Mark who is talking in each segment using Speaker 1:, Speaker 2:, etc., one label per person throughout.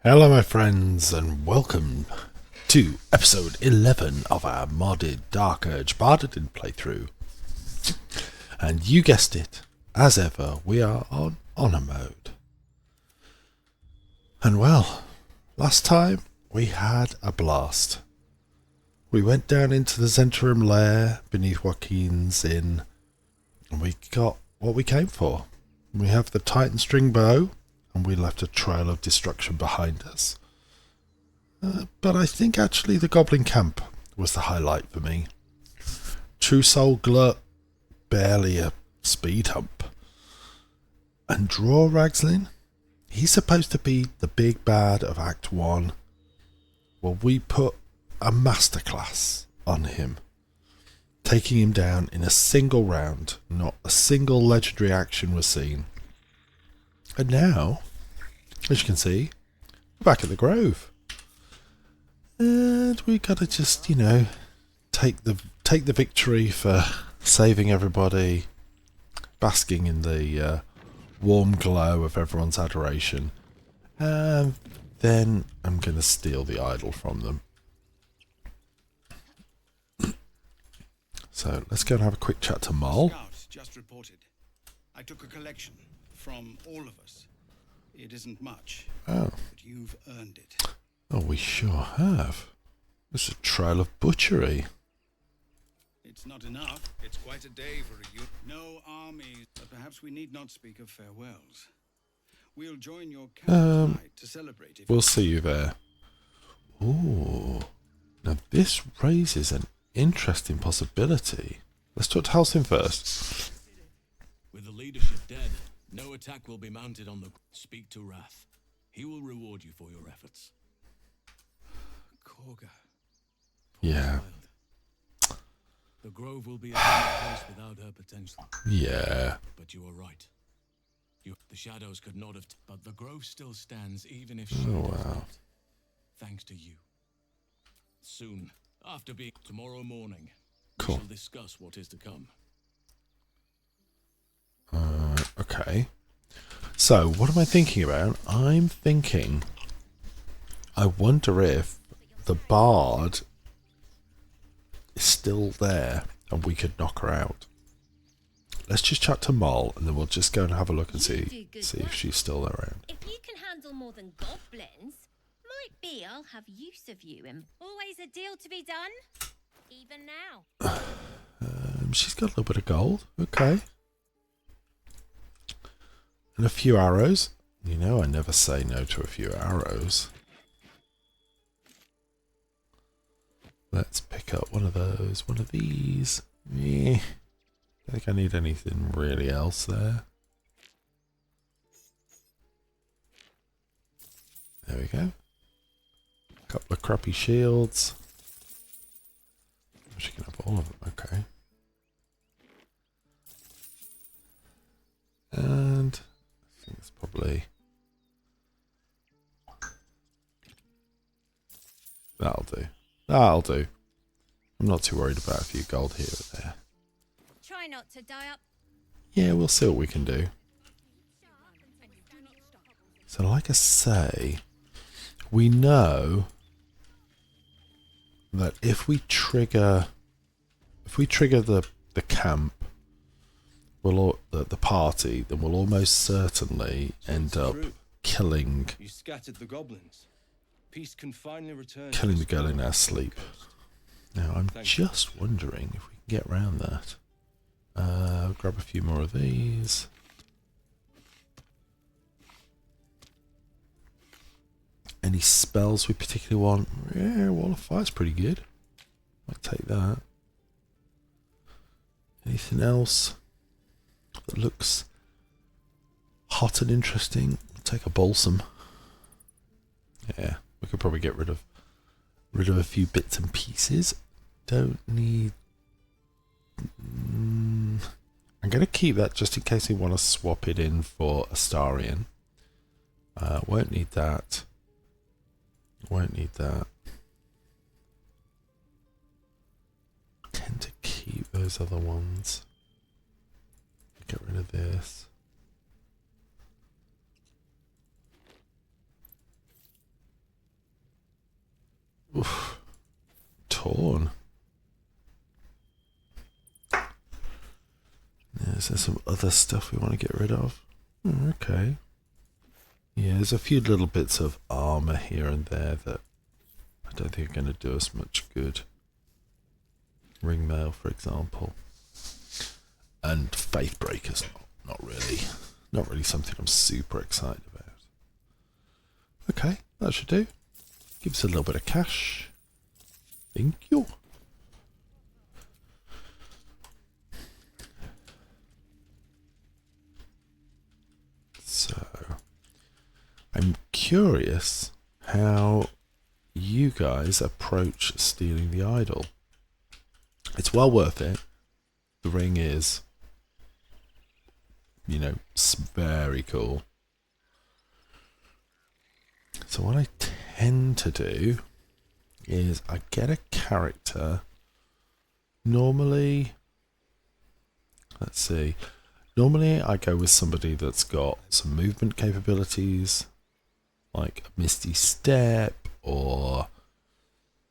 Speaker 1: Hello my friends and welcome to episode 11 of our modded Dark Urge Bardadin playthrough. And you guessed it, as ever we are on Honor mode. And well, last time we had a blast. We went down into the Zentrum lair beneath Joaquin's inn and we got what we came for. We have the Titan string bow. And we left a trail of destruction behind us. But I think actually the Goblin Camp was the highlight for me. True Soul Glut, barely a speed hump. And Draw Ragslin, he's supposed to be the big bad of Act 1. Well, we put a masterclass on him. Taking him down in a single round. Not a single legendary action was seen. And now, as you can see, we're back at the Grove. And we gotta just, take the victory for saving everybody, basking in the warm glow of everyone's adoration. And then I'm gonna steal the idol from them. So let's go and have a quick chat to Mol.
Speaker 2: Scouts just reported. I took a collection from all of us. It isn't much, but you've earned it.
Speaker 1: Oh, we sure have. It's a trail of butchery.
Speaker 2: It's not enough. It's quite a day for a youth. No armies, but perhaps we need not speak of farewells. We'll join your camp tonight to celebrate.
Speaker 1: We'll see you there. Ooh. Now this raises an interesting possibility. Let's talk to Halsin first.
Speaker 3: With the leadership dead, no attack will be mounted on the... Speak to Wrath. He will reward you for your efforts.
Speaker 2: Korga.
Speaker 1: Yeah.
Speaker 3: The Grove will be a place without her potential.
Speaker 1: Yeah.
Speaker 3: But you are right. The shadows could not have... But the Grove still stands even if she
Speaker 1: Oh,
Speaker 3: does
Speaker 1: wow.
Speaker 3: not. Thanks to you. Soon, after being... Tomorrow morning,
Speaker 1: Cool.
Speaker 3: we shall discuss what is to come.
Speaker 1: Okay. So, what am I thinking about? I'm thinking... I wonder if the Bard is still there and we could knock her out. Let's just chat to Mol and then we'll just go and have a look and see if she's still around.
Speaker 4: If you can handle more than goblins, might be I'll have use of you and always a deal to be done. Even now.
Speaker 1: She's got a little bit of gold. Okay. And a few arrows. You know I never say no to a few arrows. Let's pick up one of those. One of these. Don't think I need anything really else there. There we go. A couple of crappy shields. She can have all of them. Okay. And I think it's probably... That'll do. That'll do. I'm not too worried about a few gold here or there.
Speaker 4: Try not to die up.
Speaker 1: Yeah, we'll see what we can do. So like I say, we know that if we trigger the camp, the party, then we'll almost certainly end up killing
Speaker 5: You scattered the goblins. Peace can finally return.
Speaker 1: killing the girl in our sleep. Now I'm just wondering if we can get around that. Grab a few more of these. Any spells we particularly want? Yeah, Wall of Fire's pretty good. I'll take that. Anything else that looks hot and interesting? I'll take a balsam. Yeah, we could probably get rid of a few bits and pieces. Don't need... I'm going to keep that just in case we want to swap it in for Astarion. Won't need that. Won't need that. Tend to keep those other ones. Get rid of this. corn. Is there some other stuff we want to get rid of? Okay. Yeah, there's a few little bits of armor here and there that I don't think are going to do us much good. Ringmail, for example. And Faith Breakers, not really something I'm super excited about. Okay, that should do. Give us a little bit of cash. Thank you. So, I'm curious how you guys approach stealing the idol. It's well worth it. The ring is, you know, very cool. So what I tend to do is I get a character. Normally, let's see. Normally I go with somebody that's got some movement capabilities, like a misty step or,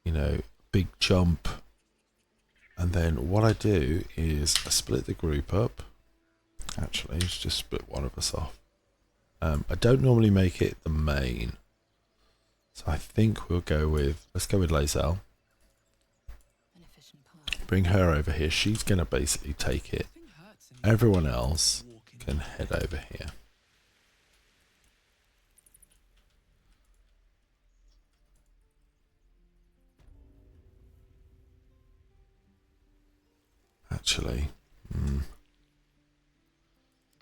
Speaker 1: you know, big jump. And then what I do is I split the group up. Actually, let's just split one of us off. I don't normally make it the main. So I think we'll go with, let's go with Lae'zel. Bring her over here. She's going to basically take it. Everyone else can head over here. Actually,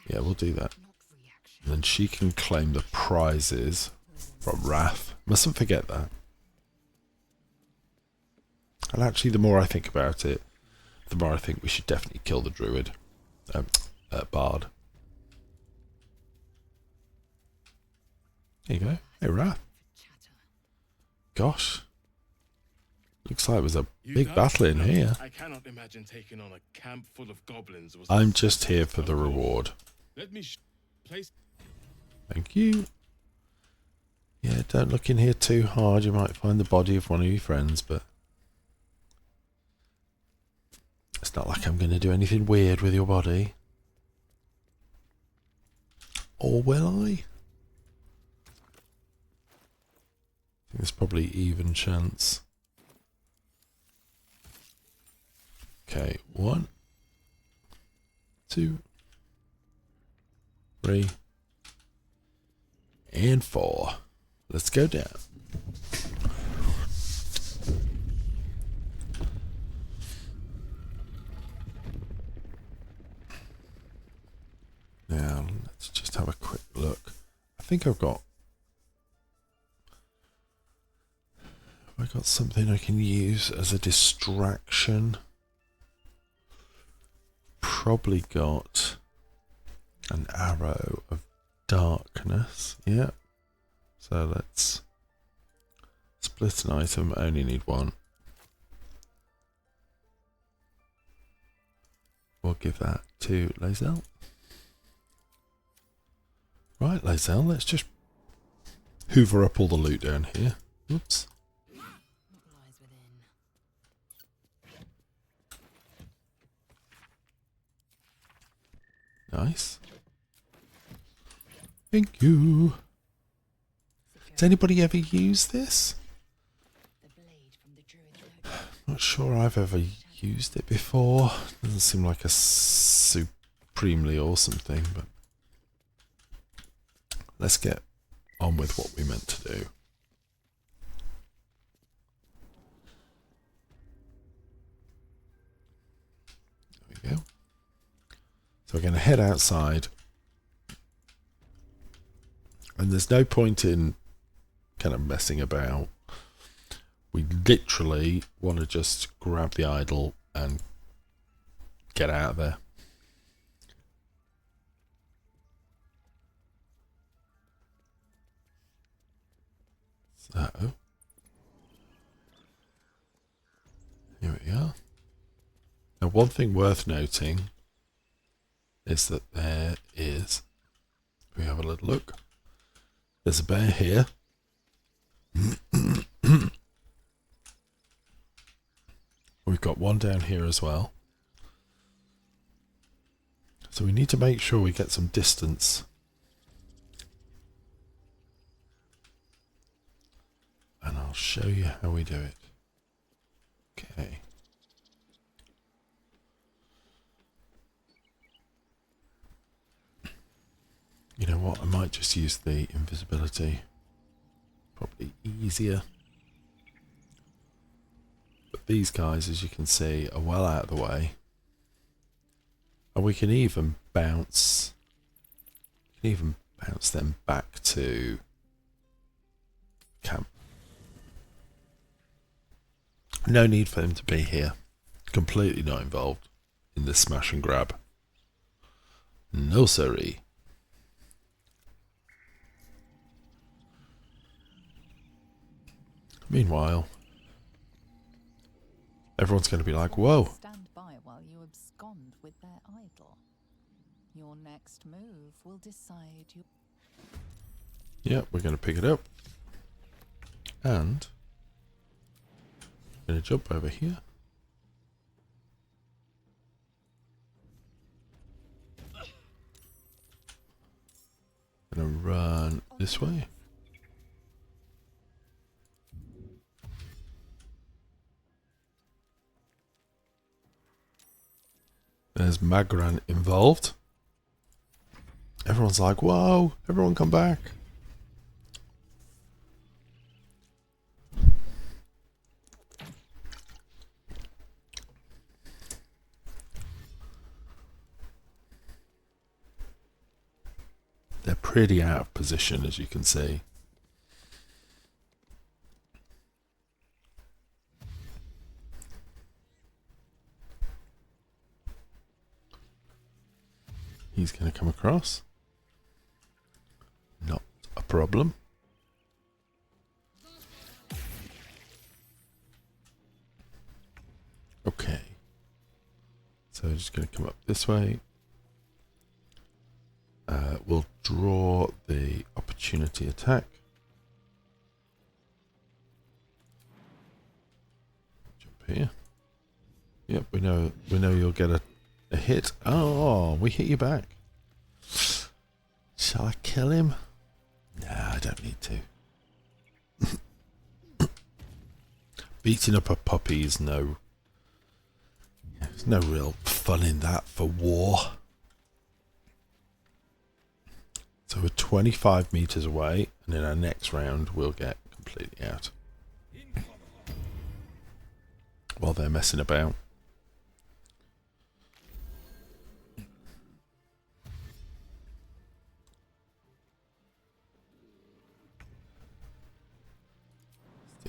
Speaker 1: yeah, we'll do that. And then she can claim the prizes from Wrath. Mustn't forget that. And actually, the more I think about it, the more I think we should definitely kill the druid. Bard. There you go. Hey, Wrath. Gosh. Looks like it was a big battle in here.
Speaker 5: I cannot imagine taking on a camp full of goblins.
Speaker 1: I'm just here for the reward.
Speaker 5: Let me place.
Speaker 1: Thank you. Yeah, don't look in here too hard. You might find the body of one of your friends, but it's not like I'm going to do anything weird with your body. Or will I? I think there's probably even chance. Okay, 1, 2, 3, and 4. Let's go down. Now, let's just have a quick look. I think I've got something I can use as a distraction. Probably got an arrow of darkness. Yeah. So let's split an item. I only need one. We'll give that to Lae'zel. Right, Lae'zel, let's just hoover up all the loot down here. Oops. Nice. Thank you. Has anybody ever used this? Not sure I've ever used it before. Doesn't seem like a supremely awesome thing, but let's get on with what we meant to do. There we go. So we're going to head outside. And there's no point in kind of messing about. We literally want to just grab the idol and get out of there. So, here we are. Now, one thing worth noting is that there is, if we have a little look, there's a bear here. We've got one down here as well. So we need to make sure we get some distance. And I'll show you how we do it. Okay. You know what? I might just use the invisibility. Probably easier. But these guys, as you can see, are well out of the way. And we can even bounce them back to camp. No need for them to be here. Completely not involved in this smash and grab. No siree. Meanwhile, everyone's going to be like, whoa.
Speaker 6: Stand by while you abscond with their idol. Your next move will decide your...
Speaker 1: Yeah, we're going to pick it up. And I'm going to jump over here. Going to run this way. There's Magran involved. Everyone's like, whoa, everyone come back. They're pretty out of position, as you can see. He's going to come across. Not a problem. Okay. So we're just going to come up this way. We'll draw the opportunity attack. Jump here. Yep, we know you'll get a hit. Oh, we hit you back. Shall I kill him? Nah, I don't need to. Beating up a puppy is there's no real fun in that for war. So we're 25 meters away, and in our next round we'll get completely out. While they're messing about.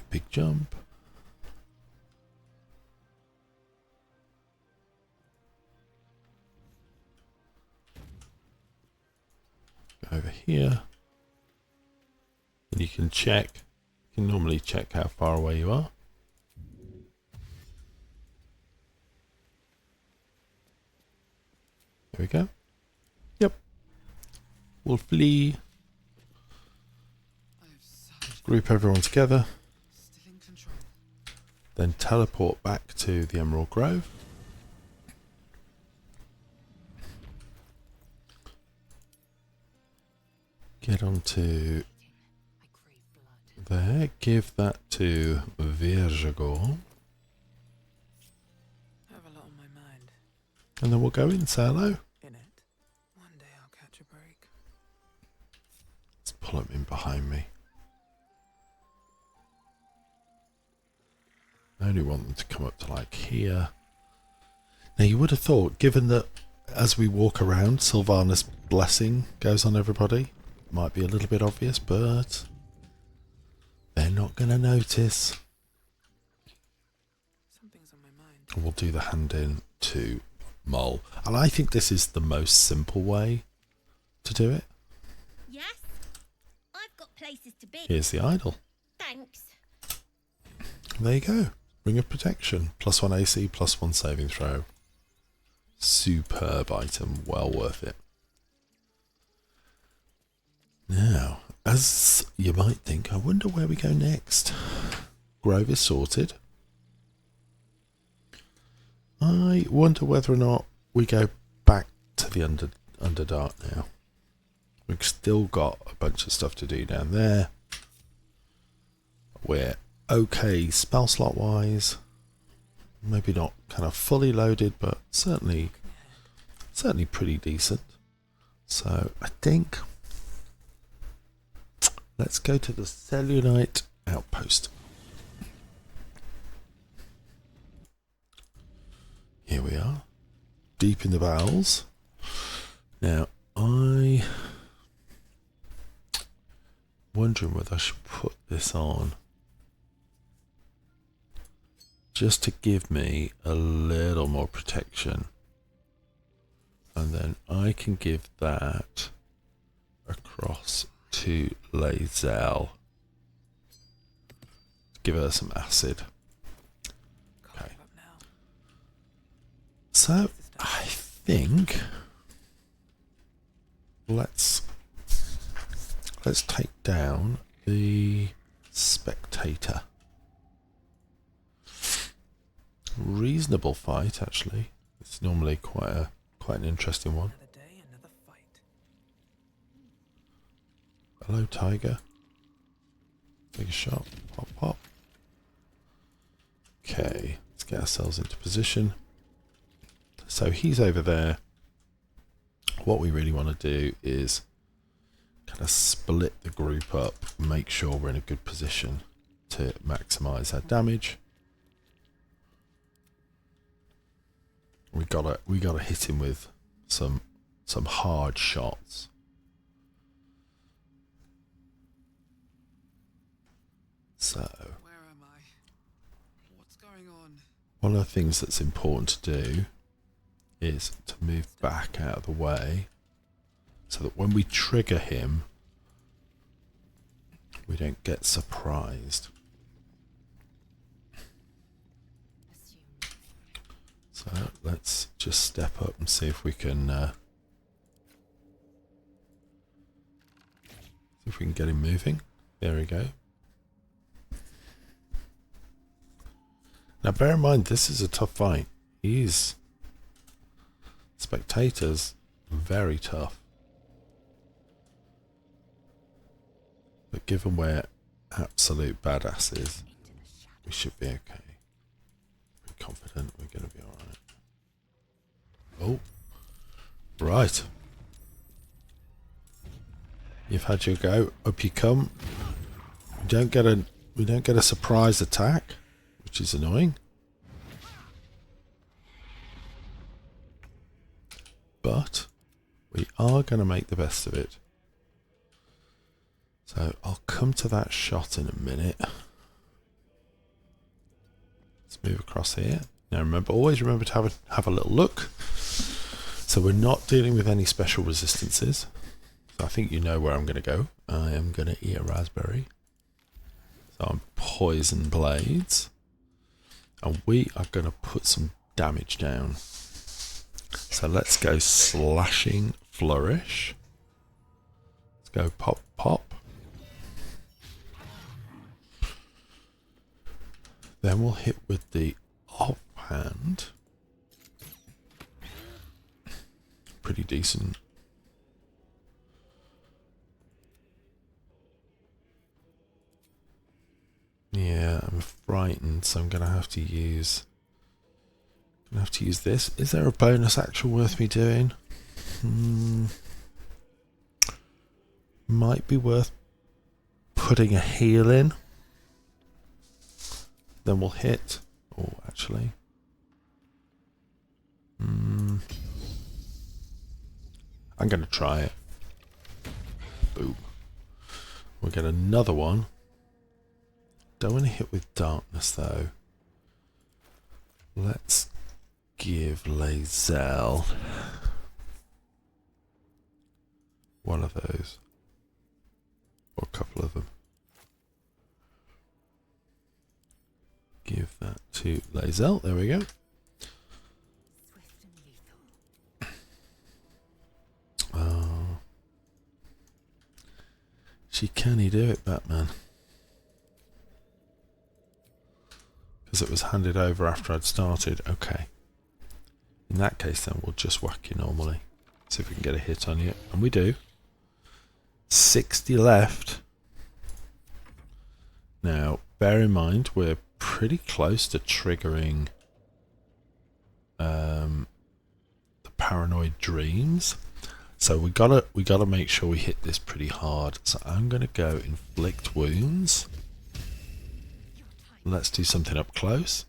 Speaker 1: Big jump. Go over here. And you can check. You can normally check how far away you are. There we go. Yep. We'll flee. Group everyone together. Then teleport back to the Emerald Grove. Get onto there. Give that to Virgagor.
Speaker 7: I have a lot on my mind.
Speaker 1: And then we'll go in, say hello.
Speaker 7: In it. One day I'll catch a break.
Speaker 1: Let's pull him in behind me. I only want them to come up to like here. Now you would have thought, given that as we walk around, Silvanus' blessing goes on everybody, might be a little bit obvious, but they're not going to notice.
Speaker 7: Something's on my mind.
Speaker 1: And we'll do the hand in to Mole. And I think this is the most simple way to do it.
Speaker 4: Yes, I've got places to be.
Speaker 1: Here's the idol.
Speaker 4: Thanks.
Speaker 1: There you go. Ring of Protection. +1 AC, +1 saving throw. Superb item. Well worth it. Now, as you might think, I wonder where we go next. Grove is sorted. I wonder whether or not we go back to the Underdark now. We've still got a bunch of stuff to do down there. We're okay spell slot wise. Maybe not kind of fully loaded, but certainly pretty decent. So I think let's go to the Cellulite outpost. Here we are, deep in the bowels. Now I wondering whether I should put this on just to give me a little more protection, and then I can give that across to Lae'zel. Give her some acid. Okay. So I think let's take down the Spectator. Reasonable fight, actually. It's normally quite an interesting one.
Speaker 7: Another day, another fight.
Speaker 1: Hello, Tiger. Take a shot. Pop, pop. Okay, let's get ourselves into position. So he's over there. What we really want to do is kind of split the group up, make sure we're in a good position to maximize our damage. We gotta hit him with some hard shots. So
Speaker 7: Where am I? What's going on?
Speaker 1: one of the things that's important to do is to move back out of the way so that when we trigger him, we don't get surprised. So let's just step up and see if we can get him moving. There we go. Now bear in mind, this is a tough fight. Spectator's very tough. But given we're absolute badasses, we should be okay. Be confident we're going to be alright. Oh, right. You've had your go. Up you come. We don't get a surprise attack, which is annoying. But we are going to make the best of it. So I'll come to that shot in a minute. Let's move across here. Now always remember to have a little look. So we're not dealing with any special resistances. So I think you know where I'm going to go. I am going to eat a raspberry. So I'm poison blades. And we are going to put some damage down. So let's go slashing flourish. Let's go pop, pop. Then we'll hit with the offhand. Pretty decent. Yeah, I'm frightened, so I'm gonna have to use this. Is there a bonus action worth me doing? Might be worth putting a heal in. Then we'll hit. Oh, actually. I'm going to try it. Boom. We'll get another one. Don't want to hit with darkness, though. Let's give Lae'zel one of those. Or a couple of them. Give that to Lae'zel. There we go. Oh. Can he do it, Batman? Because it was handed over after I'd started. Okay. In that case then we'll just whack you normally. See if we can get a hit on you. And we do. 60 left. Now, bear in mind we're pretty close to triggering the paranoid dreams. So we gotta make sure we hit this pretty hard. So I'm gonna go inflict wounds. Let's do something up close.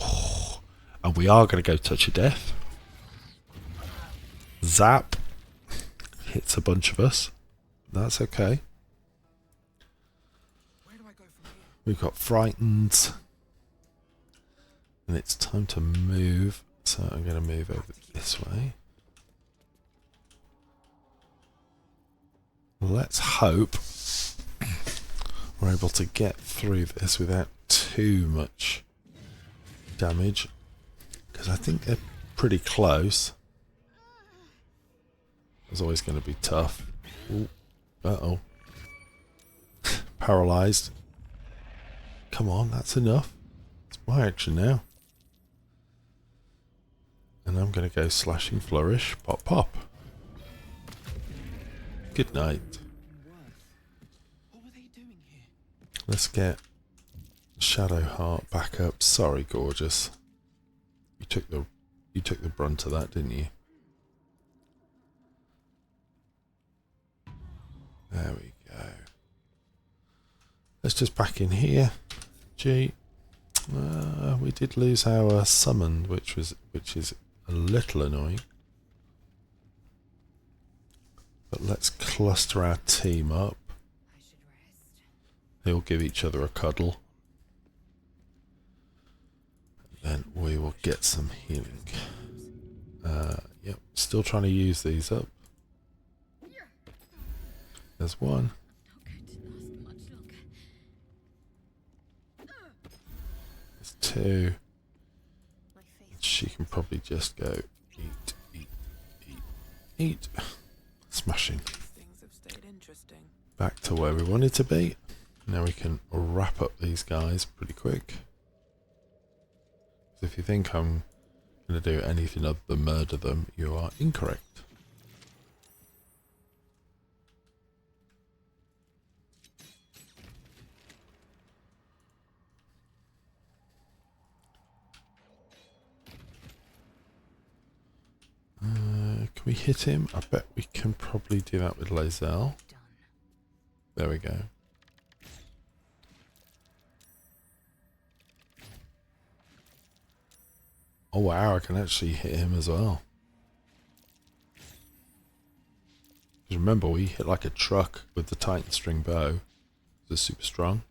Speaker 1: Oh, and we are gonna go touch of death. Zap. Hits a bunch of us. That's okay.
Speaker 7: Where do I go from here?
Speaker 1: We've got frightened. And it's time to move. So I'm going to move over this way. Let's hope we're able to get through this without too much damage. Because I think they're pretty close. It's always going to be tough. Ooh. Uh-oh. Paralysed. Come on, that's enough. It's my action now. And I'm going to go slashing flourish. Pop, pop. Good night.
Speaker 7: What were they doing here?
Speaker 1: Let's get Shadowheart back up. Sorry, gorgeous. You took the brunt of that, didn't you? There we go. Let's just back in here. Gee, we did lose our summon, which is a little annoying. But let's cluster our team up. They'll give each other a cuddle. And then we will get some healing. Yep, still trying to use these up. There's one. There's two. She can probably just go eat, eat, eat, eat. Smashing.
Speaker 7: Things have stayed interesting.
Speaker 1: Back to where we wanted to be. Now we can wrap up these guys pretty quick. If you think I'm going to do anything other than murder them, you are incorrect. Can we hit him? I bet we can probably do that with Lae'zel. There we go. Oh wow, I can actually hit him as well. Because remember, we hit like a truck with the Titan string bow. It's super strong.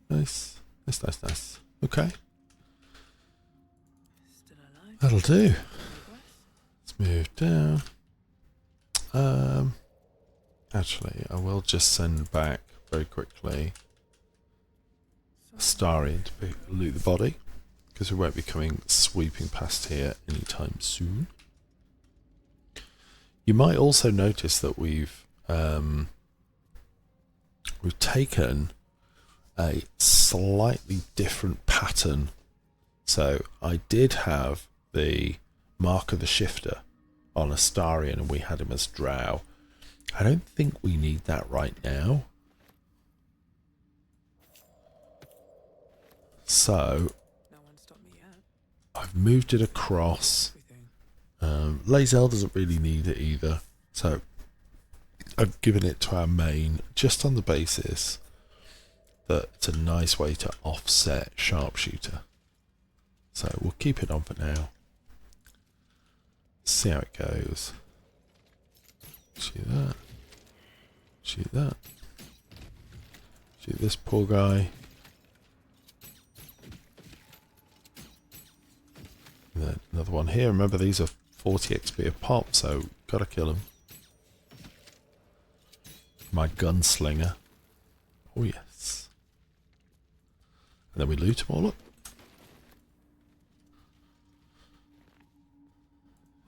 Speaker 1: Nice. Nice, nice, nice. Okay. That'll do. Let's move down. Actually, I will just send back very quickly Astarion to loot the body, because we won't be coming sweeping past here anytime soon. You might also notice that we've taken a slightly different pattern. So I did have the Mark of the Shifter on Astarion, and we had him as Drow. I don't think we need that right now. So
Speaker 7: No one stopped me yet.
Speaker 1: I've moved it across. Lae'zel doesn't really need it either, so I've given it to our main just on the basis that it's a nice way to offset Sharpshooter. So we'll keep it on for now. See how it goes. Shoot that. Shoot that. Shoot this poor guy. And then another one here. Remember, these are 40 XP a pop, so gotta kill him. My gunslinger. Oh yes. And then we loot them all up.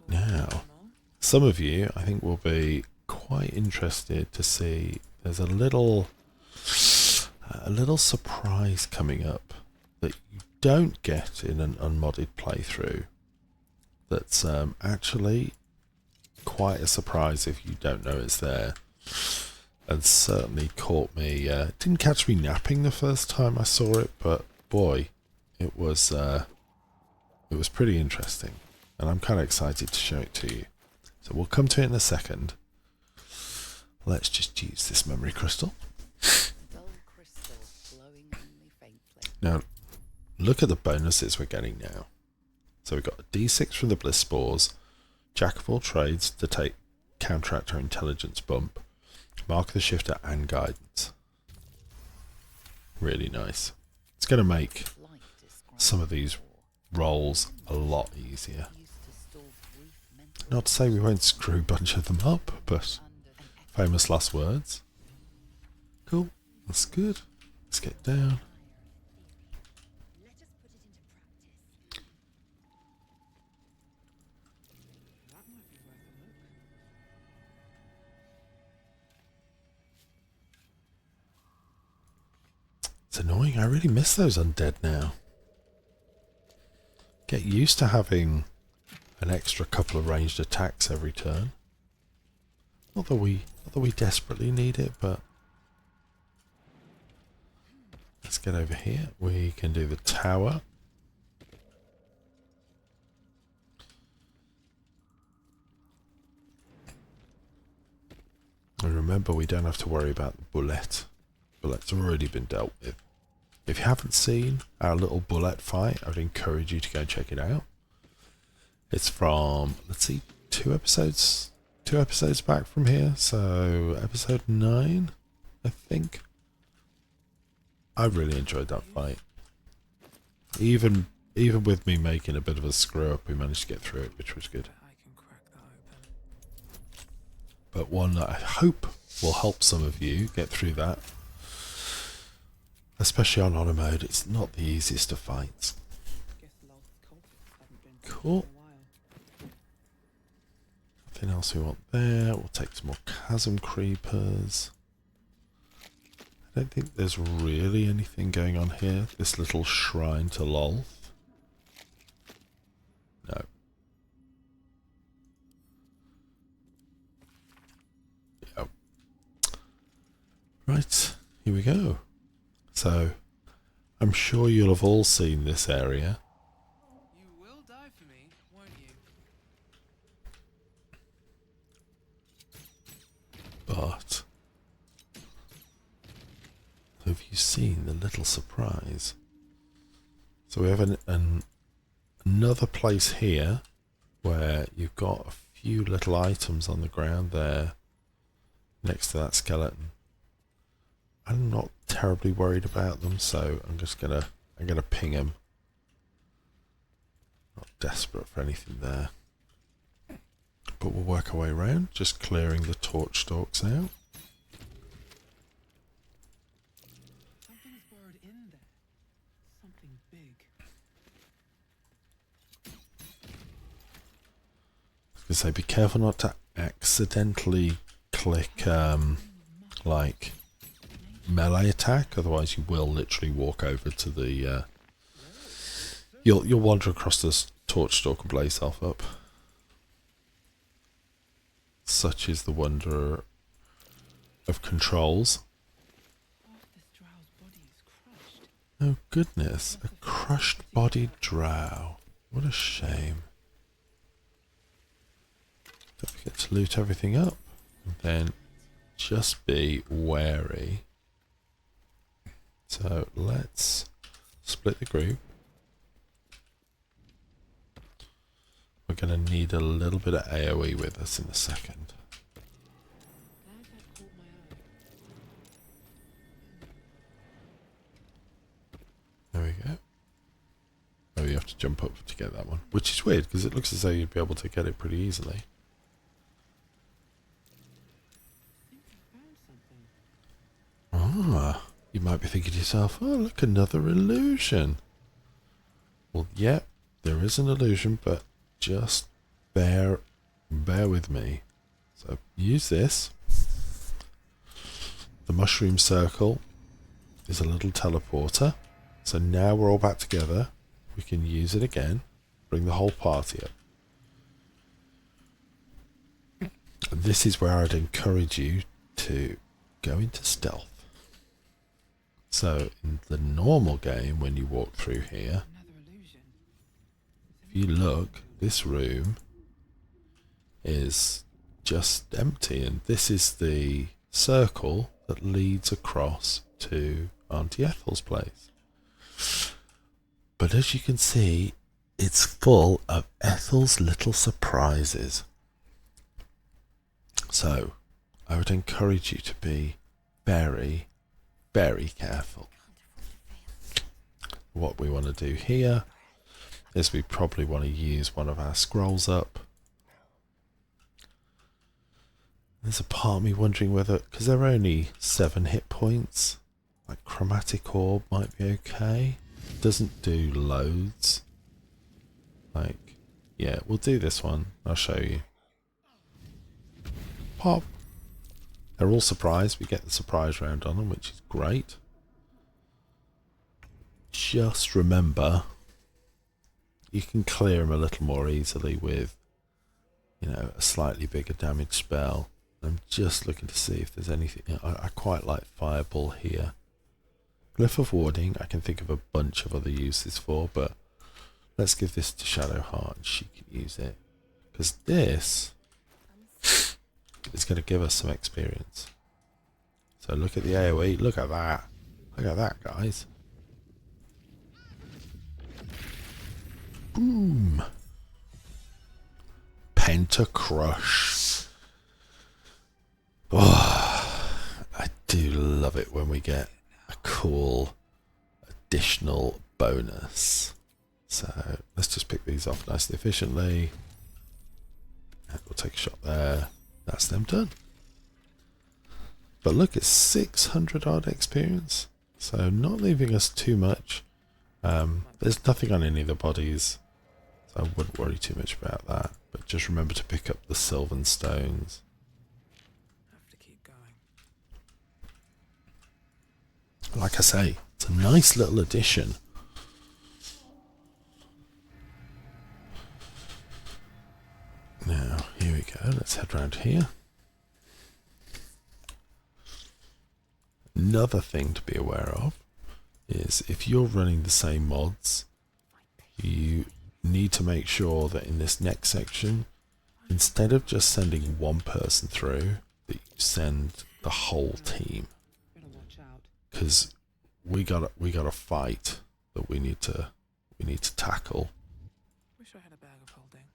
Speaker 1: Now, some of you, I think, will be quite interested to see there's a little a little surprise coming up that you don't get in an unmodded playthrough. That's actually quite a surprise if you don't know it's there. And certainly caught me, didn't catch me napping the first time I saw it, but boy, it was pretty interesting. And I'm kind of excited to show it to you. So we'll come to it in a second. Let's just use this memory crystal.
Speaker 6: Dull crystal glowing only faintly.
Speaker 1: Now, look at the bonuses we're getting now. So we've got a D6 from the Bliss Spores, Jack of all trades to counteract our intelligence bump, Mark of the Shifter and Guidance. Really nice. It's going to make some of these rolls a lot easier. Not to say we won't screw a bunch of them up, but famous last words. Cool, that's good. Let's get down. It's annoying, I really miss those undead now. Get used to having an extra couple of ranged attacks every turn. Not that we desperately need it, but let's get over here. We can do the tower. And remember, we don't have to worry about the bullet. Bullet's already been dealt with. If you haven't seen our little bullet fight, I would encourage you to go and check it out. It's from, let's see, two episodes back from here, so episode 9, I think. I really enjoyed that fight. Even with me making a bit of a screw up, we managed to get through it, which was good.
Speaker 7: I can crack that open.
Speaker 1: But one that I hope will help some of you get through that. Especially on honor mode, it's not the easiest of fights.
Speaker 7: Guess the last cultists haven't been
Speaker 1: Cool.
Speaker 7: for a while.
Speaker 1: Nothing else we want there. We'll take some more chasm creepers. I don't think there's really anything going on here. This little shrine to Lolth. No. Yep. Right, here we go. So, I'm sure you'll have all seen this area.
Speaker 7: You will die for me, won't you?
Speaker 1: But have you seen the little surprise? So we have another place here where you've got a few little items on the ground there next to that skeleton. I'm not terribly worried about them, so I'm gonna ping them. Not desperate for anything there. But we'll work our way around, just clearing the torch stalks out.
Speaker 7: Something's burrowed in there. Something big.
Speaker 1: I was gonna say, be careful not to accidentally click like melee attack, otherwise you will literally walk over to the you'll wander across this torch stalk and blaze yourself up. Such is the wonder of controls.
Speaker 7: Half this drow's body is crushed.
Speaker 1: Oh goodness, a crushed bodied drow. What a shame. Don't forget to loot everything up. And then just be wary. So let's split the group. We're going to need a little bit of AoE with us in a second.
Speaker 7: Glad that caught my eye.
Speaker 1: There we go. Oh, you have to jump up to get that one. Which is weird, because it looks as though you'd be able to get it pretty easily.
Speaker 7: I think I found something.
Speaker 1: Ah, you might be thinking to yourself, oh, look, another illusion. Well, yeah, there is an illusion, but just bear with me. So use this. The mushroom circle is a little teleporter. So now we're all back together. We can use it again. Bring the whole party up. And this is where I'd encourage you to go into stealth. So in the normal game, when you walk through here,
Speaker 7: Another illusion.
Speaker 1: if you look, this room is just empty, and this is the circle that leads across to Auntie Ethel's place. But as you can see, it's full of Ethel's little surprises. So I would encourage you to be very, very careful. What we want to do here is we probably want to use one of our scrolls up. There's a part of me wondering whether, because they're only 7 hit points, like chromatic orb might be okay. It doesn't do loads. Like, yeah, we'll do this one. I'll show you. Pop. They're all surprised. We get the surprise round on them, which is great. Just remember, you can clear them a little more easily with, you know, a slightly bigger damage spell. I'm just looking to see if there's anything. You know, I quite like Fireball here. Glyph of Warding, I can think of a bunch of other uses for, but let's give this to Shadowheart and she can use it. Because this is going to give us some experience. So look at the AoE, look at that. Look at that, guys. Boom. Pentacrush. Oh, I do love it when we get a cool additional bonus. So let's just pick these off nice and efficiently. And we'll take a shot there. That's them done. But look, it's 600 odd experience. So not leaving us too much. There's nothing on any of the bodies, so I wouldn't worry too much about that. But just remember to pick up the Sylvan Stones.
Speaker 7: Have to keep going.
Speaker 1: Like I say, it's a nice little addition. Now, here we go. Let's head round here. Another thing to be aware of is if you're running the same mods, you need to make sure that in this next section, instead of just sending one person through, that you send the whole team.
Speaker 7: Better watch out.
Speaker 1: Because we got a fight that we need to tackle.
Speaker 7: Wish I had a bag of holding.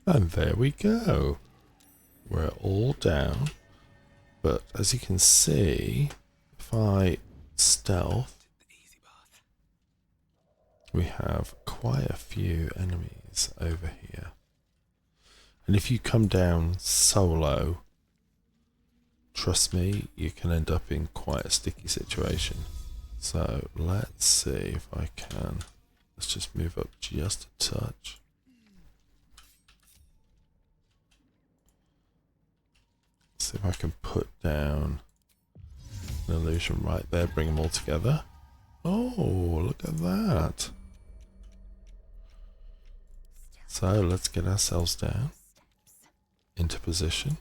Speaker 1: And there we go. We're all down. But as you can see, if I stealth, we have quite a few enemies over here. And if you come down solo, trust me, you can end up in quite a sticky situation. So let's see if I can. Let's just move up just a touch. See if I can put down an illusion right there, bring them all together. Oh, look at that. So let's get ourselves down into position.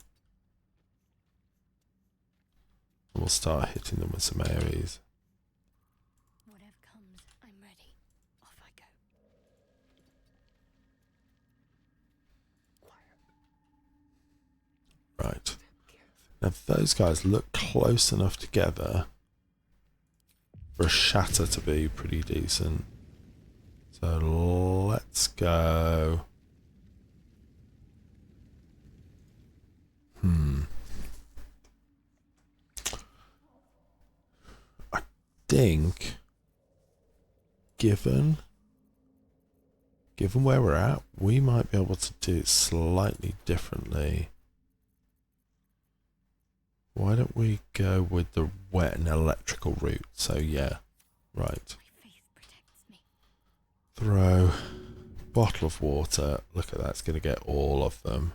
Speaker 1: We'll start hitting them with some AoEs.
Speaker 4: Whatever comes, I'm ready. Off I go.
Speaker 1: Right. Now those guys look close enough together for a shatter to be pretty decent. So let's go. I think given where we're at, we might be able to do it slightly differently. Why don't we go with the wet and electrical route? So yeah, right.
Speaker 4: My faith protects me.
Speaker 1: Throw bottle of water. Look at that, it's going to get all of them.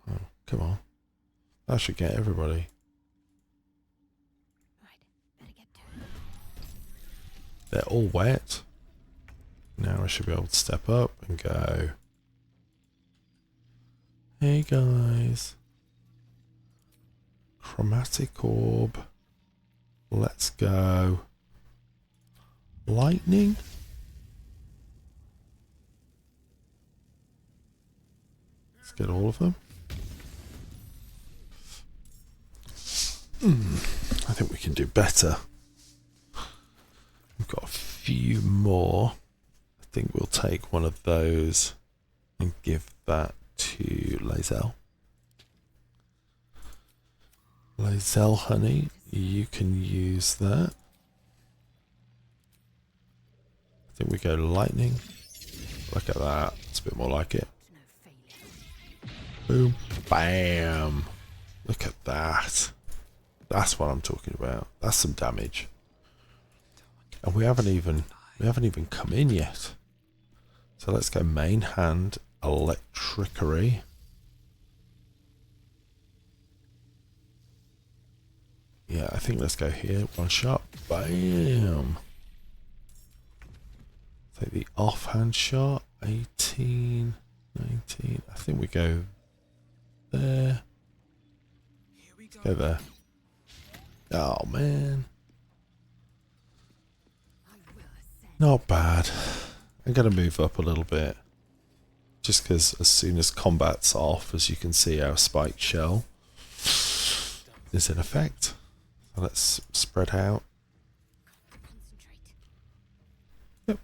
Speaker 1: Oh, come on. That should get everybody.
Speaker 4: Right, better get to it.
Speaker 1: They're all wet. Now I should be able to step up and go. Hey guys. Chromatic orb. Let's go. Lightning? Let's get all of them. I think we can do better. We've got a few more. I think we'll take one of those and give that to Lae'zel. Lae'zel honey, you can use that. I think we go lightning. Look at that. It's a bit more like it. Boom. Bam. Look at that. That's what I'm talking about. That's some damage. And we haven't even come in yet. So let's go main hand, electricary. Yeah, I think let's go here. One shot. Bam. Take the offhand shot. 18, 19. I think we go there. Let's go there. Oh man. Not bad. I'm going to move up a little bit. Just because as soon as combat's off, as you can see, our spiked shell is in effect. So let's spread out. Yep.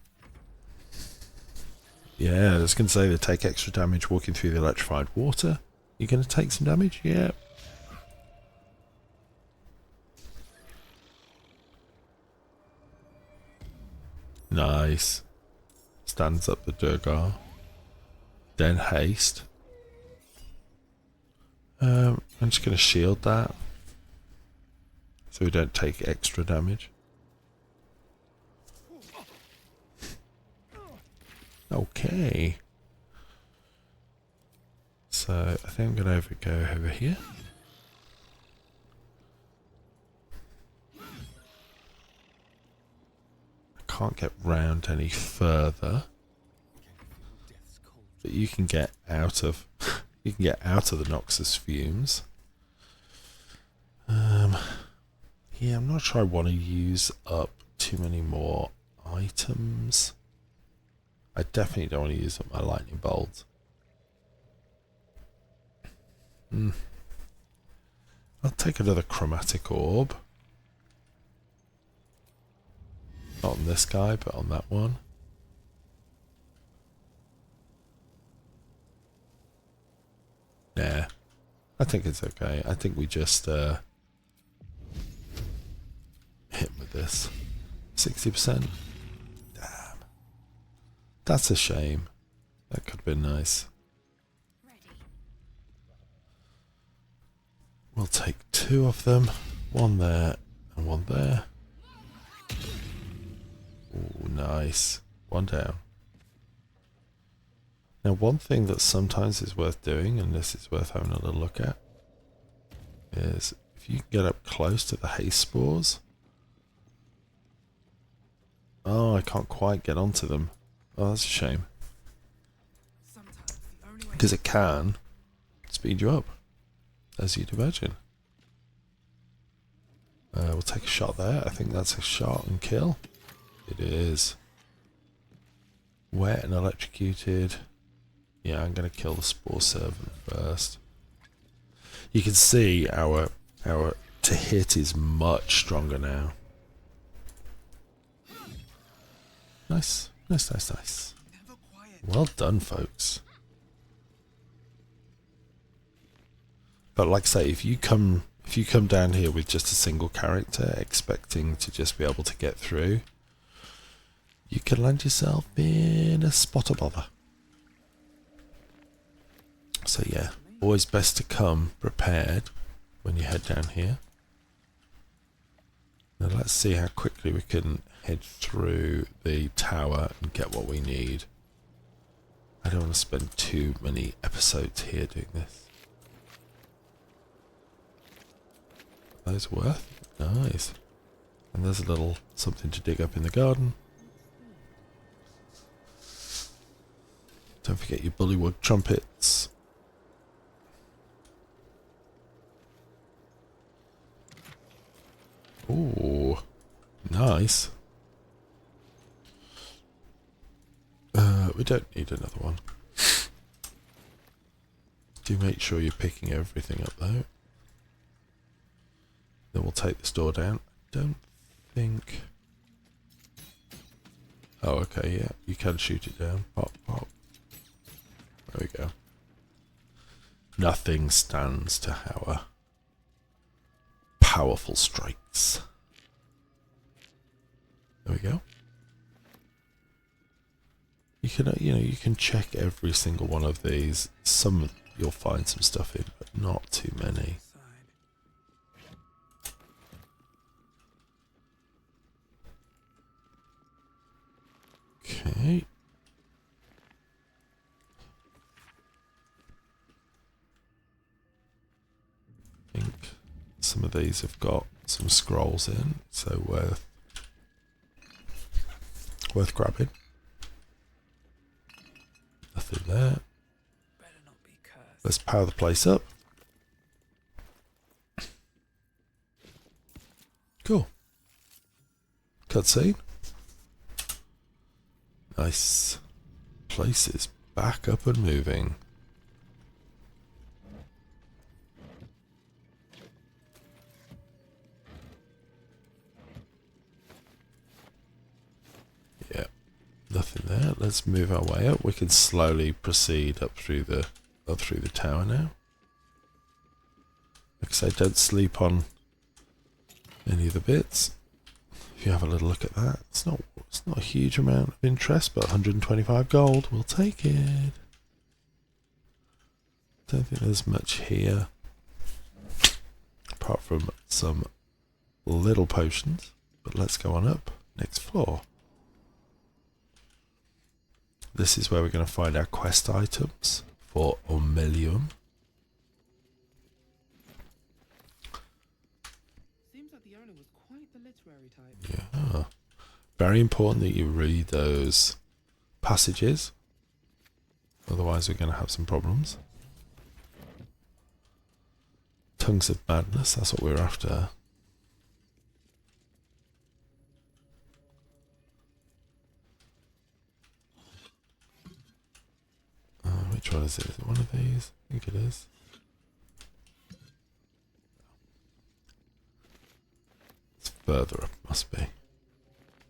Speaker 1: Yeah, I was going to say they take extra damage walking through the electrified water. You're going to take some damage? Yeah. Nice. Stands up the Durgar. Then haste. I'm just going to shield that. So we don't take extra damage. Okay. So I think I'm going to go over here. Can't get round any further, but you can get out of the Noxus fumes. Yeah, I'm not sure I want to use up too many more items. I definitely don't want to use up my lightning bolt. I'll take another chromatic orb. Not on this guy, but on that one. Nah. I think it's okay. I think we just hit him this. 60%. Damn. That's a shame. That could have been nice. We'll take 2 of them. 1 there and 1 there. Ooh, nice. 1 down. Now, one thing that sometimes is worth doing, and this is worth having a little look at, is if you can get up close to the haste spores. Oh, I can't quite get onto them. Oh, that's a shame. Because it can speed you up, as you'd imagine. We'll take a shot there. I think that's a shot and kill. It is. Wet and electrocuted. Yeah, I'm going to kill the spore servant first. You can see our to hit is much stronger now. Nice. Nice, nice, nice. Well done, folks. But like I say, if you come down here with just a single character expecting to just be able to get through, you can land yourself in a spot of bother. So yeah, always best to come prepared when you head down here. Now let's see how quickly we can head through the tower and get what we need. I don't want to spend too many episodes here doing this. Those worth? Nice. And there's a little something to dig up in the garden. Don't forget your bullywood trumpets. Ooh, nice. We don't need another one. Do make sure you're picking everything up though. Then we'll take this door down. Don't think... Oh, okay, yeah. You can shoot it down. Pop, pop. There we go. Nothing stands to our powerful strikes. There we go. You can, you can check every single one of these. Some you'll find some stuff in, but not too many. Okay. I think some of these have got some scrolls in, so worth grabbing. Nothing there. Let's power the place up. Cool. Cutscene. Nice. Place is back up and moving. Yeah. Nothing there. Let's move our way up. We can slowly proceed up through the tower now. Like I say, don't sleep on any of the bits. If you have a little look at that, it's not a huge amount of interest, but 125 gold, we'll take it. Don't think there's much here, apart from some little potions. But let's go on up. Next floor. This is where we're going to find our quest items for Omeluum.
Speaker 7: Seems like the owner was quite the literary type.
Speaker 1: Yeah. Very important that you read those passages. Otherwise we're going to have some problems. Tongues of Madness, that's what we're after. Which one is it? Is it one of these? I think it is. It's further up, must be.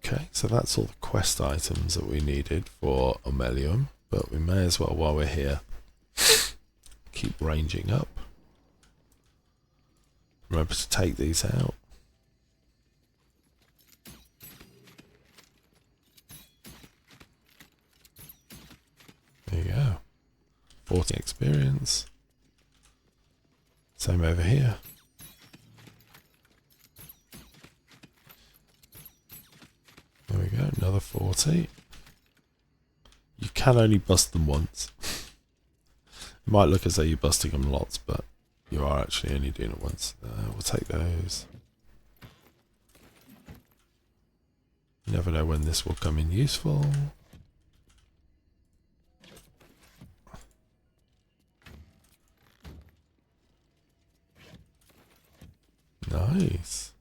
Speaker 1: Okay, so that's all the quest items that we needed for Omeluum, but we may as well, while we're here, keep ranging up. Remember to take these out. 40 experience. Same over here. There we go, another 40. You can only bust them once. It might look as though you're busting them lots, but you are actually only doing it once. We'll take those. You never know when this will come in useful. Nice.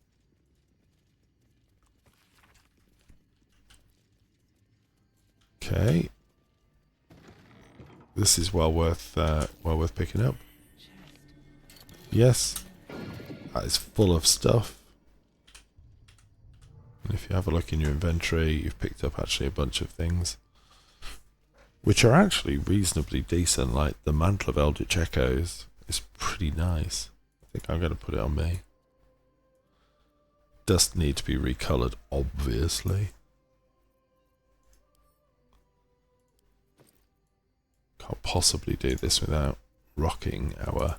Speaker 1: Okay. This is well worth picking up. Yes. That is full of stuff. And if you have a look in your inventory, you've picked up actually a bunch of things which are actually reasonably decent, like the Mantle of Eldritch Echoes is pretty nice. I think I'm going to put it on me. Does need to be recolored, obviously. Can't possibly do this without rocking our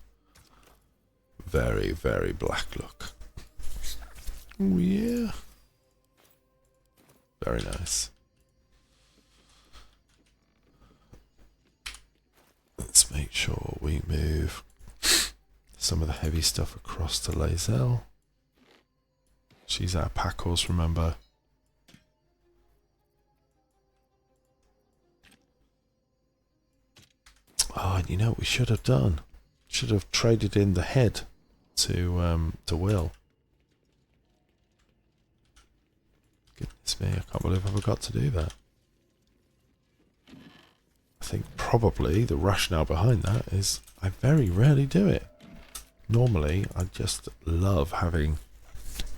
Speaker 1: very, very black look. Oh yeah. Very nice. Let's make sure we move some of the heavy stuff across to Lae'zel. She's our pack horse, remember. Oh, and you know what we should have done? Should have traded in the head to Will. Goodness me, I can't believe I forgot to do that. I think probably the rationale behind that is I very rarely do it. Normally, I just love having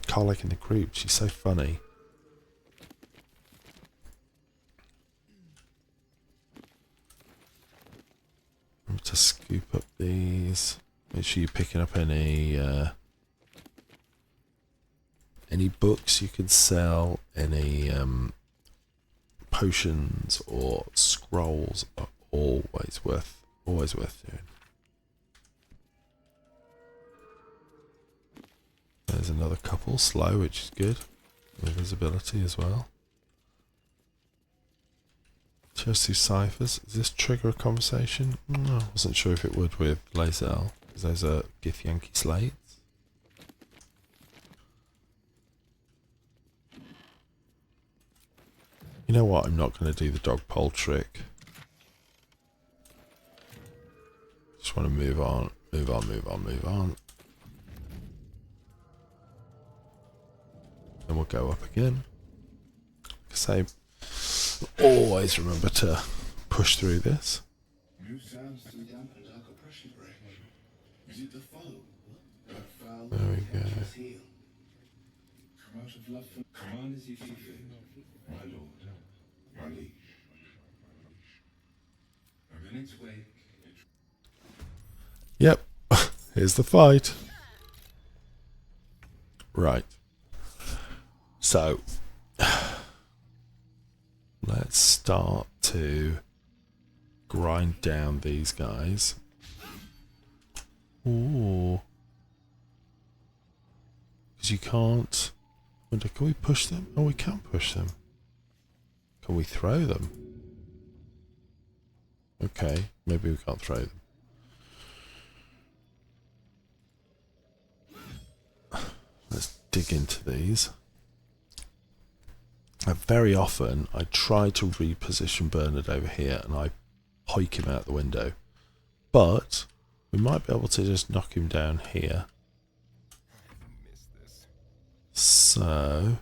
Speaker 1: Karlach in the group. She's so funny. Remember to scoop up these. Make sure you're picking up any books you can sell, any potions or scrolls are always worth doing. There's another couple, slow, which is good. With visibility as well. Just two ciphers. Does this trigger a conversation? No, I wasn't sure if it would with Lae'zel, because those are Githyanki slates. You know what? I'm not going to do the dog pole trick. Just want to move on. Then we'll go up again. Say, always remember to push through this. There we go. Yep, here's the fight. Right. So, let's start to grind down these guys. Ooh. Because you can't... Wonder, can we push them? Oh, we can push them. Can we throw them? Okay, maybe we can't throw them. Let's dig into these. Very often I try to reposition Bernard over here and I hike him out the window. But we might be able to just knock him down here. So,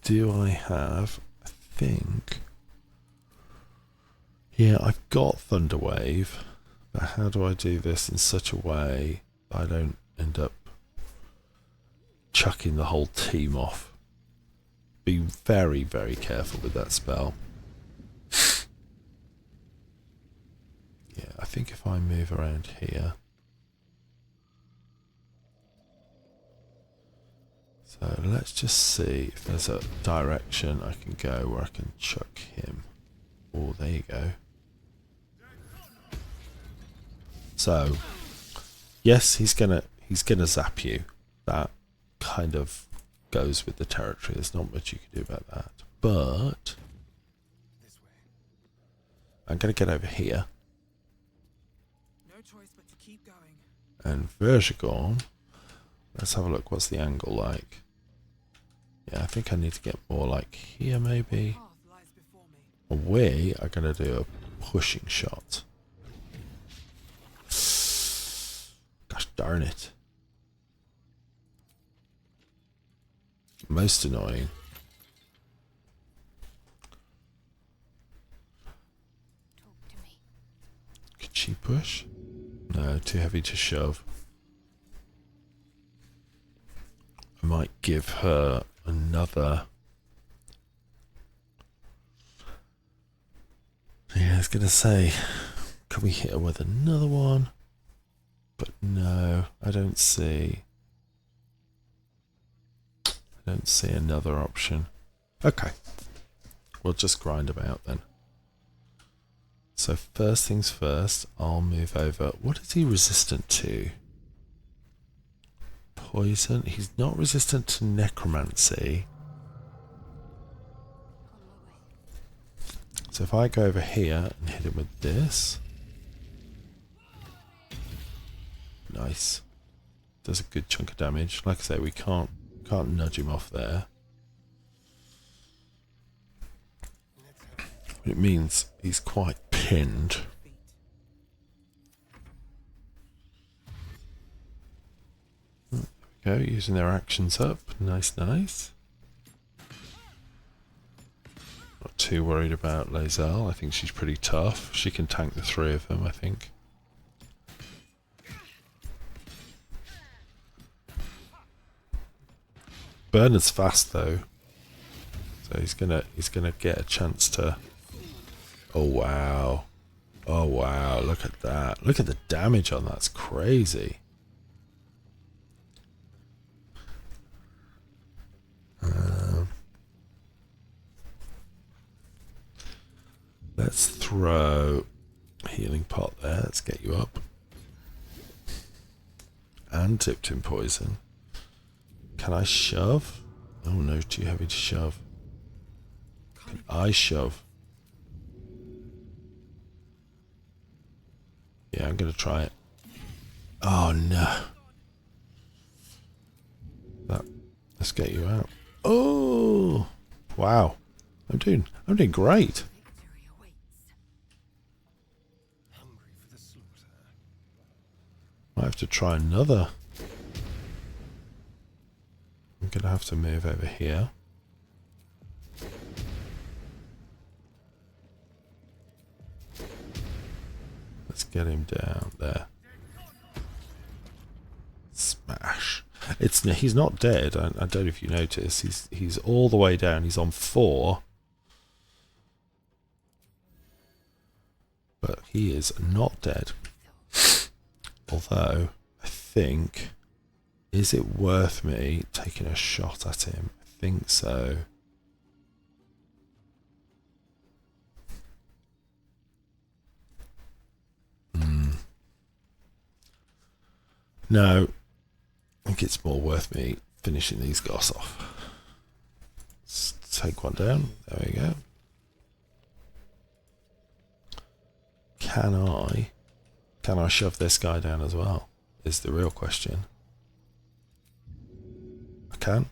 Speaker 1: do I have, I think, yeah, I've got Thunderwave, but how do I do this in such a way that I don't end up chucking the whole team off? Be very, very careful with that spell. Yeah, I think if I move around here. So let's just see if there's a direction I can go where I can chuck him. Oh, there you go. So, yes, he's gonna zap you. That kind of goes with the territory. There's not much you can do about that. But I'm gonna get over here.
Speaker 7: No choice but to keep going.
Speaker 1: And Vergigorn. Let's have a look. What's the angle like? Yeah, I think I need to get more like here, maybe.
Speaker 7: Path lies before me.
Speaker 1: We are going to do a pushing shot. Gosh darn it. Most annoying.
Speaker 4: Talk to me.
Speaker 1: Could she push? No, too heavy to shove. I might give her another. Yeah, I was going to say, can we hit her with another one? But no, I don't see another option. Okay. We'll just grind them out then. So first things first, I'll move over. What is he resistant to? Poison. He's not resistant to necromancy. So if I go over here and hit him with this. Nice. Does a good chunk of damage. Like I say, we can't nudge him off there. It means he's quite pinned. There we go, using their actions up. Nice, nice. Not too worried about Lazelle. I think she's pretty tough. She can tank the three of them, I think. Bernard's fast though. So he's gonna get a chance to. Oh wow. Oh wow, look at that. Look at the damage on that. It's crazy. Let's throw a healing pot there. Let's get you up. And dipped in poison. Can I shove? Oh no, too heavy to shove. Can I shove? Yeah, I'm gonna try it. Oh no. Let's get you out. Oh wow. I'm doing great. Might have to try another. I'm gonna have to move over here. Let's get him down there. Smash. He's not dead. I don't know if you notice. He's all the way down. He's on 4. But he is not dead. Although, I think, is it worth me taking a shot at him? I think so. No, I think it's more worth me finishing these guys off. Let's take one down. There we go. Can I shove this guy down as well? Is the real question. I can.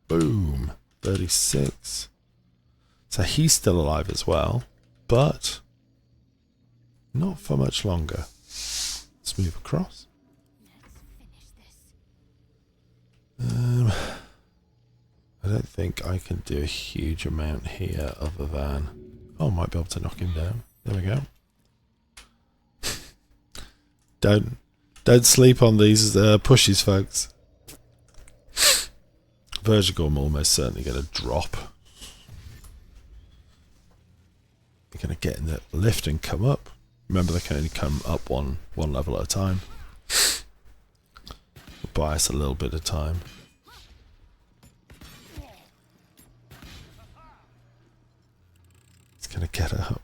Speaker 1: Boom. 36. So he's still alive as well, but not for much longer. Let's move across. I don't think I can do a huge amount here other than... Oh, I might be able to knock him down. There we go. Don't sleep on these pushes, folks. Vergigorn almost certainly going to drop. They're going to get in the lift and come up. Remember, they can only come up one level at a time. It'll buy us a little bit of time. It's going to get up.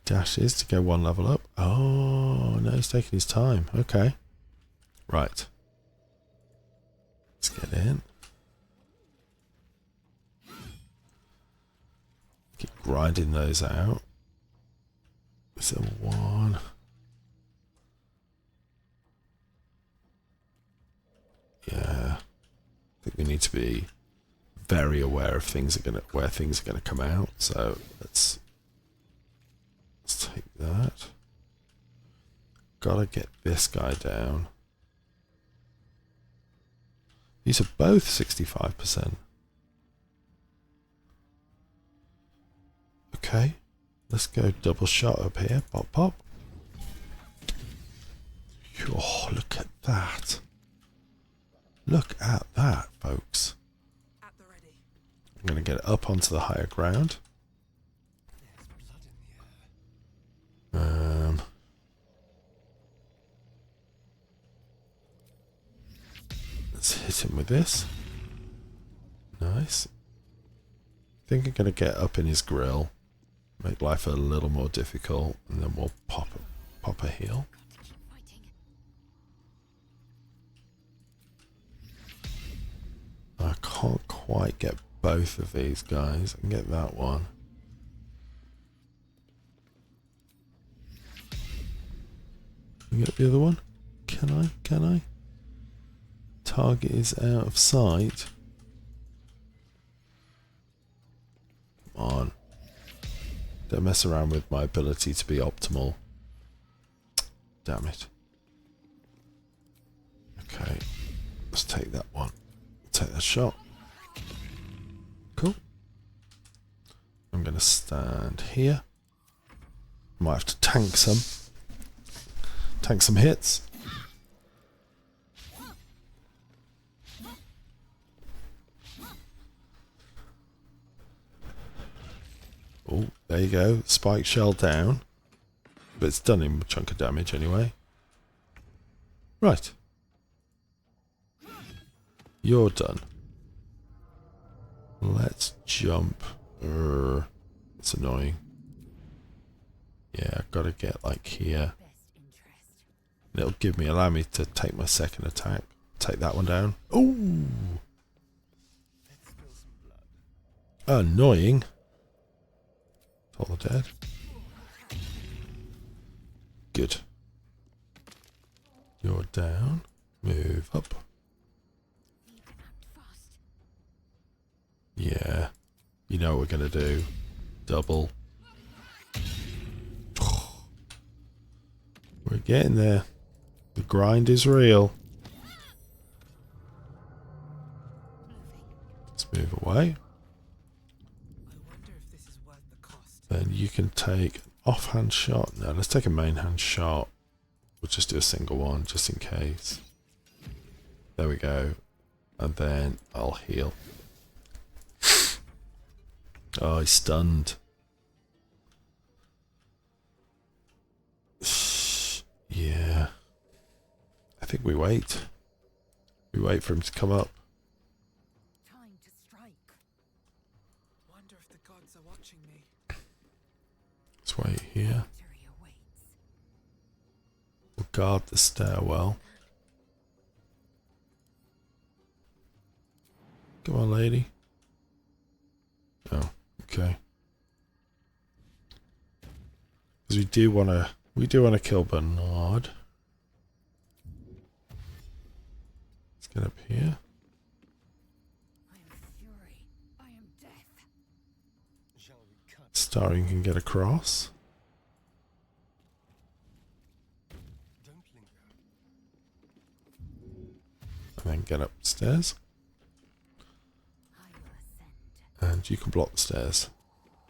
Speaker 1: Dashes to go one level up. Oh, no, he's taking his time. Okay. Right. Let's get in. Keep grinding those out. Is there one? Yeah. I think we need to be very aware of where things are gonna come out. So let's take that. Gotta get this guy down. These are both 65%. Okay. Let's go double shot up here. Pop, pop. Oh, look at that. Look at that, folks. I'm going to get up onto the higher ground. Let's hit him with this. Nice. I think I'm going to get up in his grill. Make life a little more difficult, and then we'll pop a heal. I can't quite get both of these guys. I can get that one. Can I get the other one? Can I? Can I? Target is out of sight. Come on. Don't mess around with my ability to be optimal. Damn it. Okay. Let's take that one. Take that shot. Cool. I'm going to stand here. Might have to tank some hits. Oh, there you go. Spike shell down. But it's done him a chunk of damage anyway. Right. You're done. Let's jump. It's annoying. Yeah, I've got to get like here. It'll allow me to take my second attack. Take that one down. Ooh! Annoying. All dead. Good. You're down. Move up. Yeah. You know what we're going to do. Double. We're getting there. The grind is real. Let's move away. Then you can take an offhand shot. No, let's take a main hand shot. We'll just do a single one just in case. There we go. And then I'll heal. Oh, he's stunned. Yeah. I think we wait. We wait for him to come up.
Speaker 7: Time to strike. Wonder if the gods are watching me.
Speaker 1: Let's wait here. We'll guard the stairwell. Come on, lady. Oh, okay. Because we do want to kill Bernard. Let's get up here.
Speaker 7: I am fury. I am death.
Speaker 1: Starring can get across. And then get upstairs. And you can block the stairs.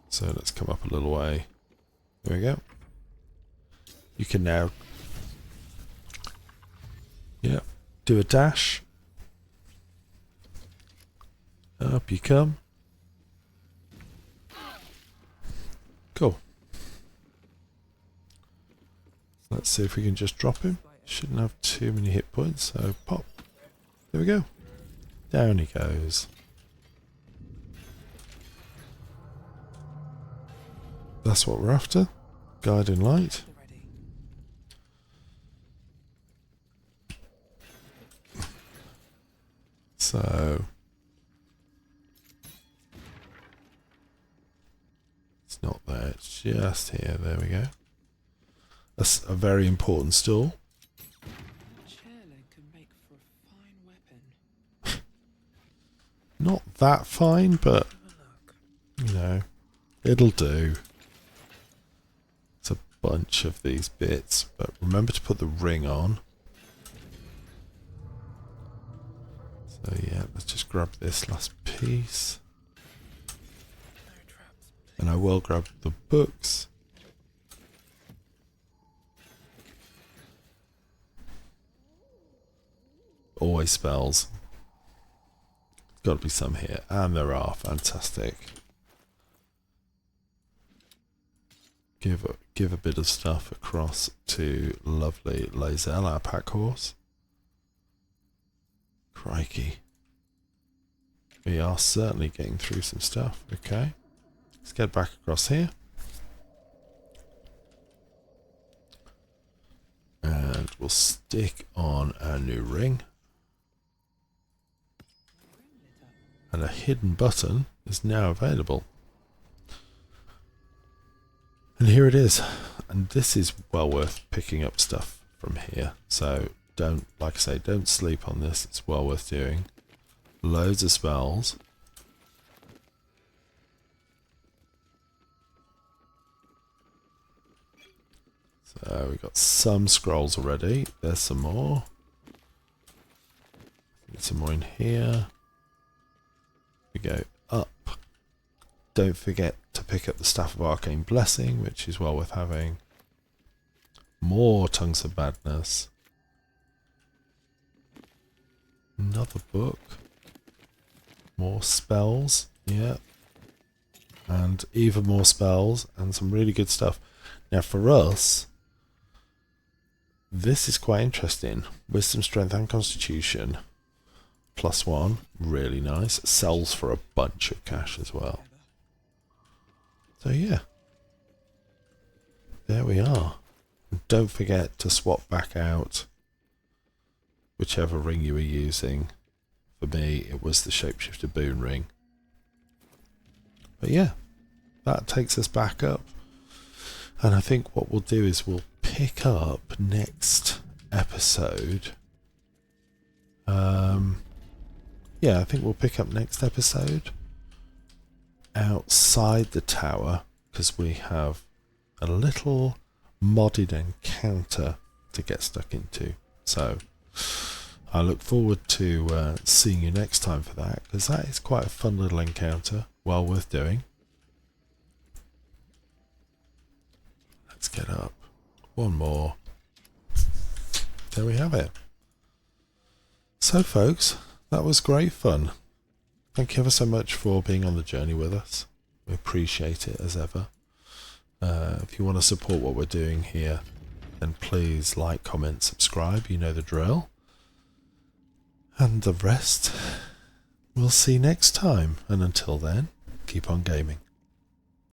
Speaker 1: So let's come up a little way. There we go. You can now, yeah, do a dash. Up you come. Cool. Let's see if we can just drop him. Shouldn't have too many hit points, so pop. There we go. Down he goes. That's what we're after. guiding light.
Speaker 7: Ready.
Speaker 1: So it's not there, it's just here. There we go. That's a very important stool.
Speaker 7: Chair leg can make for a fine weapon.
Speaker 1: Not that fine, but
Speaker 7: Have a look.
Speaker 1: you know, it'll do. It's a bunch of these bits, but remember to put the ring on. So yeah, let's just grab this last piece.
Speaker 7: No traps.
Speaker 1: And I will grab the books. Always spells. Got to be some here, and there are. Fantastic. Give a bit of stuff across to lovely Lae'zel, our pack horse. Crikey. We are certainly getting through some stuff. Okay. Let's get back across here. And we'll stick on our new ring. And a hidden button is now available. And here it is. And this is well worth picking up stuff from here. So don't, like I say, don't sleep on this. It's well worth doing. Loads of spells. So we've got some scrolls already. There's some more. Get some more in here. We go up. Don't forget to pick up the Staff of Arcane Blessing, which is well worth having. More Tongues of Madness. Another book. More spells. Yeah. And even more spells and some really good stuff. Now for us, this is quite interesting. Wisdom, Strength and Constitution. +1. Really nice. Sells for a bunch of cash as well. So yeah. There we are. And don't forget to swap back out whichever ring you were using. For me, it was the Shapeshifter Boon ring. But yeah, that takes us back up. And I think what we'll do is we'll pick up next episode. Yeah, I think we'll pick up next episode outside the tower, because we have a little modded encounter to get stuck into. So I look forward to seeing you next time for that, because that is quite a fun little encounter, well worth doing. Let's get up. One more. There we have it. So folks, that was great fun. Thank you ever so much for being on the journey with us. We appreciate it as ever. If you want to support what we're doing here, then please like, comment, subscribe. You know the drill. And the rest we'll see next time. And until then, keep on gaming.